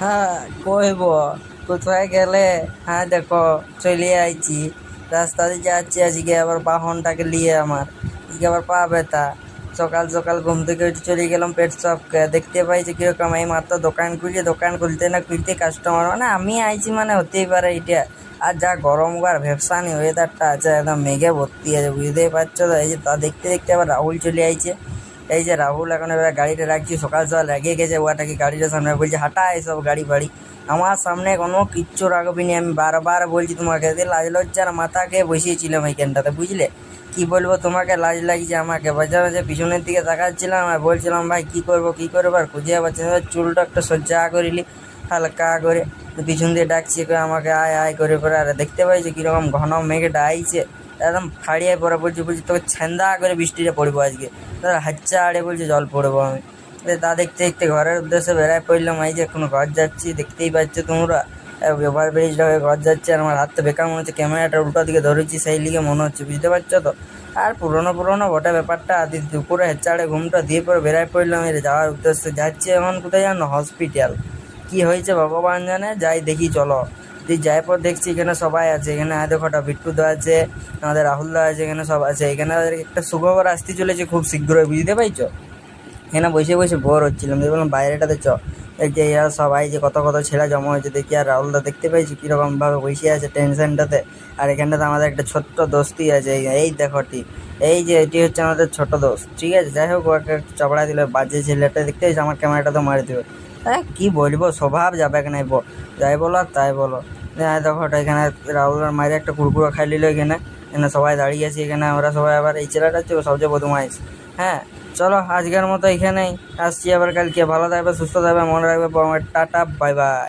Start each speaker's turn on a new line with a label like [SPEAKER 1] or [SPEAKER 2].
[SPEAKER 1] হ্যাঁ, কইব কোথায় গেলে? হ্যাঁ দেখো, চলে আইছি, রাস্তাতে যাচ্ছি আজকে আবার বাহনটাকে নিয়ে আমার আজকে আবার পা ব্যথা। সকাল সকাল ঘুম থেকে উঠে চলে গেলাম পেট শপকে, দেখতে পাইছি কিরকম এই মাত্র দোকান খুলছে, দোকান খুলতে না খুলতে কাস্টমার, মানে আমি আইছি মানে হতেই পারে এটা। আর যা গরম আর ভ্যাপসানি ওয়েদারটা আছে, একদম মেঘে ভর্তি আছে, বুঝতেই পারছো তো। এই যে তা দেখতে দেখতে আবার রাহুল চলে আইছে। এই যে রাহুল এখন এবার গাড়িটা রাখছি, সকাল সকাল রেগে গেছে ওটাকে গাড়িটার সামনে, বলছে হাঁটা এসব গাড়ি ফাড়ি আমার সামনে কোনো কিচ্ছু রাখবি নি। আমি বারবার বলছি তোমাকে, দিয়ে লাজ লজ্জার মাথা খেয়ে বসিয়েছিলাম এইখানটাতে, বুঝলে? কি বলবো তোমাকে, লাজ লাগছে আমাকে। বাজার বাজার পিছনের দিকে তাকাচ্ছিলাম আর বলছিলাম ভাই কি করবো আর খুঁজে পাচ্ছি না। চুলটা একটা সজ্জা করিলি হালকা করে, তো পিছন দিয়ে ডাকছি আমাকে আয় আয় করে করে। আর দেখতে পাইছি কিরকম ঘন মেঘটা আইছে, একদম ফাড়িয়ে পড়া। বলছি তোকে ছেন্দা করে বৃষ্টিটা পড়বো আজকে, তার হাচ্চা আড়ে বলছে জল পড়বো আমি। তা দেখতে দেখতে ঘরের উদ্দেশ্যে বেড়ায় পড়লাম। এই যে এখন ঘর যাচ্ছি, দেখতেই পাচ্ছ তোমরা, ওভার ব্রিজটা হয়ে ঘর যাচ্ছে। আর আমার হাতটা বেকার মনে হচ্ছে, ক্যামেরাটা উল্টো দিকে ধরেছি সেই লিগে মনে হচ্ছে, বুঝতে পারছো তো। আর পুরোনো বটে ব্যাপারটা। দুপুরে হেচ্চাড়ে ঘুমটা দিয়ে পরে বেড়ায় পড়লাম এই যাওয়ার উদ্দেশ্যে। যাচ্ছি এখন কোথায় জানো? হসপিটাল। কি হয়েছে ভগবান জানে, যাই দেখি চলো। তুই যাই পর দেখছি এখানে সবাই আছে, এখানে দেখোটা বিট্টুদা আছে, আমাদের রাহুলদা আছে, এখানে সব আছে। এখানে একটা সুখবর আসতে চলেছে খুব শীঘ্রই, বুঝতে পারছো। এখানে বসে বসে বোর হচ্ছিলাম, দিয়ে বললাম বাইরেটাতে চ। এই যে এরা সবাই যে কত কত ছেলে জমা হয়েছে দেখি, আর রাহুলদা দেখতে পেয়েছি কিরকম ভাবে বসে আছে টেনশনটাতে। আর এখানটাতে আমাদের একটা ছোট্ট দোস্তি আছে, এই দেখো ঠিক, এই যে এটি হচ্ছে আমাদের ছোট দোস্ত, ঠিক আছে। যাই হোক, ওকে চপড়া দিল বাজে ছেলেটা, দেখতে পেয়েছি আমার ক্যামেরাটা তো মারি দেবে। হ্যাঁ কি বলবো, স্বভাব যাবে না যাই বলো আর তাই বলো। হ্যাঁ দেখো এখানে রাহুলের মায়ের একটা কুরকুরে খাই নিল এখানে। এখানে সবাই দাঁড়িয়ে আছে, এখানে আমরা সবাই। আবার এই ছেলেটা হচ্ছে সবচেয়ে বদমাইশ। হ্যাঁ, চলো আজকের মতো এখানেই, আসছি আবার কালকে। ভালো থাকবে, সুস্থ থাকবে, মনে রাখবে। Tata, bye bye.